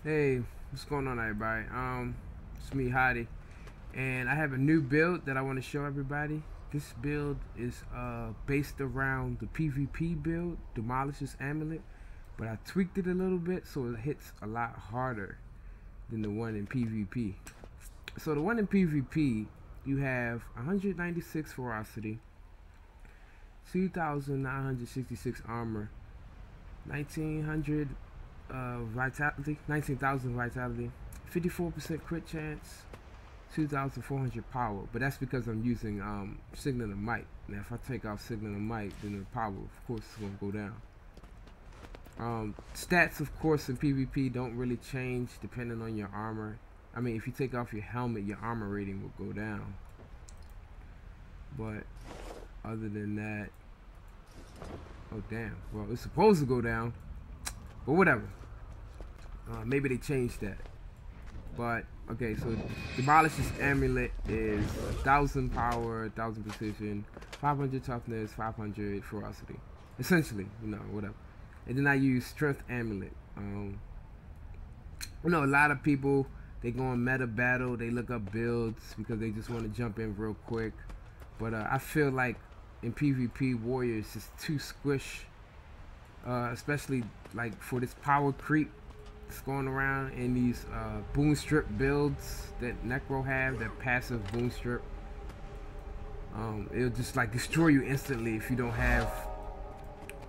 Hey, what's going on, everybody? It's me, Hottie, and I have a new build that I want to show everybody. This build is based around the PvP build, Demolisher's Amulet, but I tweaked it a little bit so it hits a lot harder than the one in PvP. So the one in PvP, you have 196 Ferocity, 2,966 armor, 1,900 vitality, 19,000 vitality, 54% crit chance, 2,400 power. But that's because I'm using Signal of Might. Now if I take off Signal of Might, then the power of course is going to go down. Stats of course in PvP don't really change depending on your armor. I mean, if you take off your helmet, your armor rating will go down. But other than that, oh damn, well it's supposed to go down, but whatever. Maybe they changed that. But okay, so Demolisher's Amulet is 1,000 power, 1,000 precision, 500 toughness, 500 ferocity. Essentially, you know, whatever. And then I use Strength Amulet. You know, a lot of people, they go in meta battle, they look up builds because they just want to jump in real quick. But I feel like in PvP, Warriors is too squish, especially like for this power creep that's going around in these boom strip builds that Necro have, that passive boom strip. It'll just like destroy you instantly if you don't have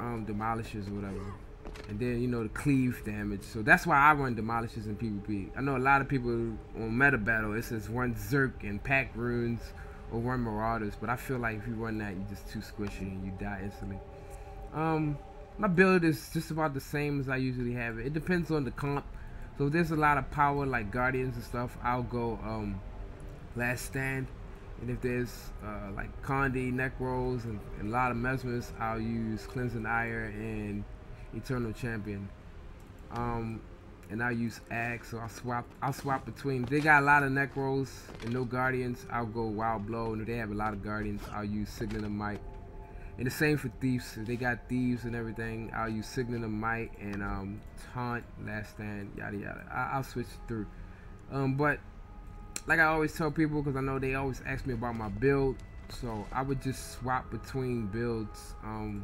demolishers or whatever. And then, you know, the cleave damage. So that's why I run demolishers in PvP. I know a lot of people on meta battle, it says run Zerk and pack runes or run Marauders, but I feel like if you run that, you're just too squishy and you die instantly. My build is just about the same as I usually have it. It depends on the comp. So if there's a lot of power like Guardians and stuff, I'll go Last Stand. And if there's like Condi, Necros, and a lot of Mesmers, I'll use Cleansing Ire and Eternal Champion. And I'll use Axe, so I'll swap between. If they got a lot of Necros and no Guardians, I'll go Wild Blow. And if they have a lot of Guardians, I'll use Signal of Might. And the same for Thieves. If they got Thieves and everything, I'll use Signal of Might and Taunt, Last Stand, yada yada. I'll switch through. But like I always tell people, because I know they always ask me about my build, so I would just swap between builds. And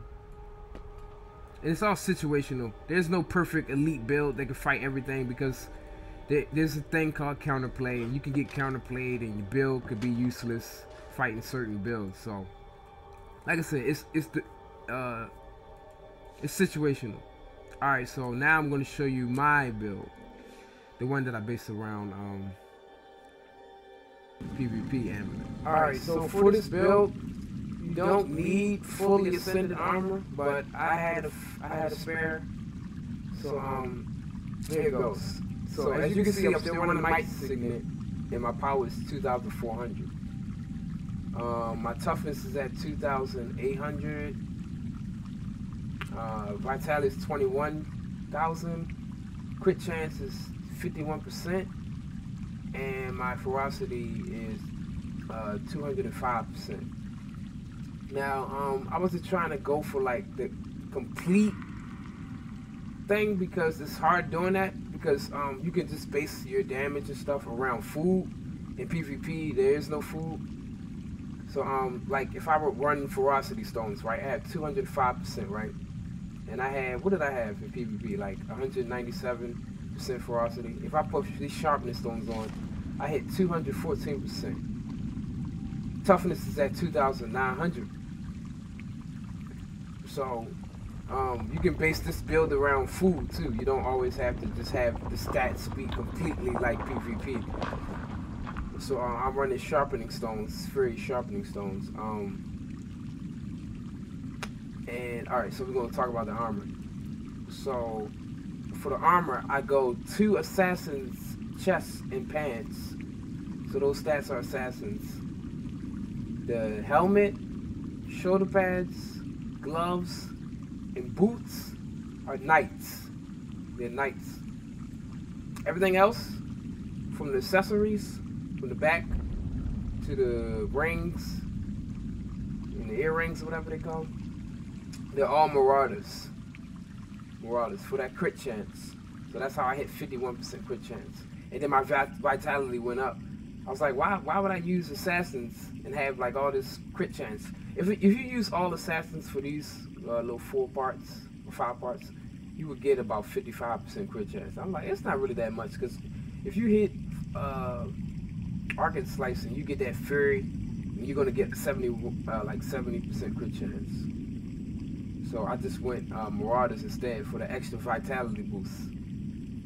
it's all situational. There's no perfect elite build that can fight everything, because there's a thing called counterplay, and you can get counterplayed, and your build could be useless fighting certain builds. So, like I said, it's situational. All right, so now I'm going to show you my build, the one that I based around PvP Amulet. All right, so for this build, you don't need fully ascended armor, but I had a spare. So here it goes. So as you can see, I'm still running Might Signet, and my power is 2,400. My toughness is at 2,800. Vitality is 21,000. Crit chance is 51%. And my ferocity is 205%. Now, I wasn't trying to go for like the complete thing, because it's hard doing that, because you can just base your damage and stuff around food. In PvP, there is no food. So like if I were running ferocity stones, right, I have 205%, right? And I had, what did I have in PvP? Like 197% ferocity. If I put these sharpness stones on, I hit 214%. Toughness is at 2,900. So you can base this build around food too. You don't always have to just have the stats be completely like PvP. So I'm running sharpening stones, fairy sharpening stones. And alright, so we're going to talk about the armor. So for the armor, I go 2 assassins chests and pants. So those stats are assassins. The helmet, shoulder pads, gloves, and boots are knights. They're knights. Everything else, from the accessories, from the back to the rings and the earrings, or whatever they call them, they're all Marauders. Marauders for that crit chance. So that's how I hit 51% crit chance. And then my vitality went up. I was like, why would I use assassins and have like all this crit chance? If you use all assassins for these little 4 parts or 5 parts, you would get about 55% crit chance. I'm like, it's not really that much, because if you hit Arcane Slice and you get that Fury, you're gonna get 70% crit chance. So I just went Marauders instead for the extra vitality boost.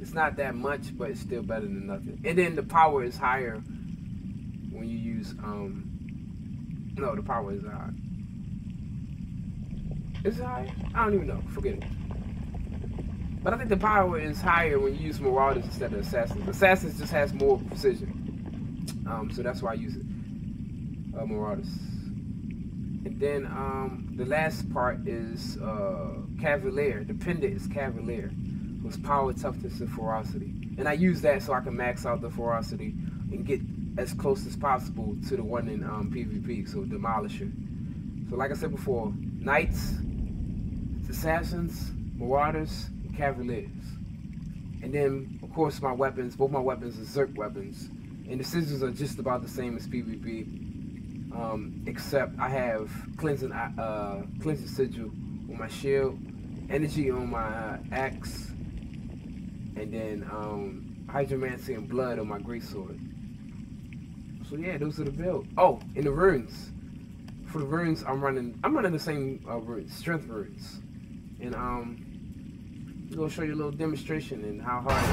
It's not that much, but it's still better than nothing. And then the power is higher when you use no, the power is high. Is it higher? I don't even know. Forget it. But I think the power is higher when you use Marauders instead of Assassins. Assassins just has more precision. So that's why I use it. Marauders. And then the last part is Cavalier. The pendant is Cavalier. It's power, toughness, and ferocity. And I use that so I can max out the ferocity and get as close as possible to the one in PvP, so Demolisher. So like I said before, Knights, Assassins, Marauders, and Cavaliers. And then, of course, my weapons, both my weapons are Zerk weapons. And the scissors are just about the same as PvP, except I have Cleansing Sigil on my shield, Energy on my axe, and then Hydromancy and Blood on my greatsword. So yeah, those are the builds. Oh, and the runes. For the runes, I'm running the same runes, strength runes. And I'm gonna show you a little demonstration and how hard it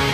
is.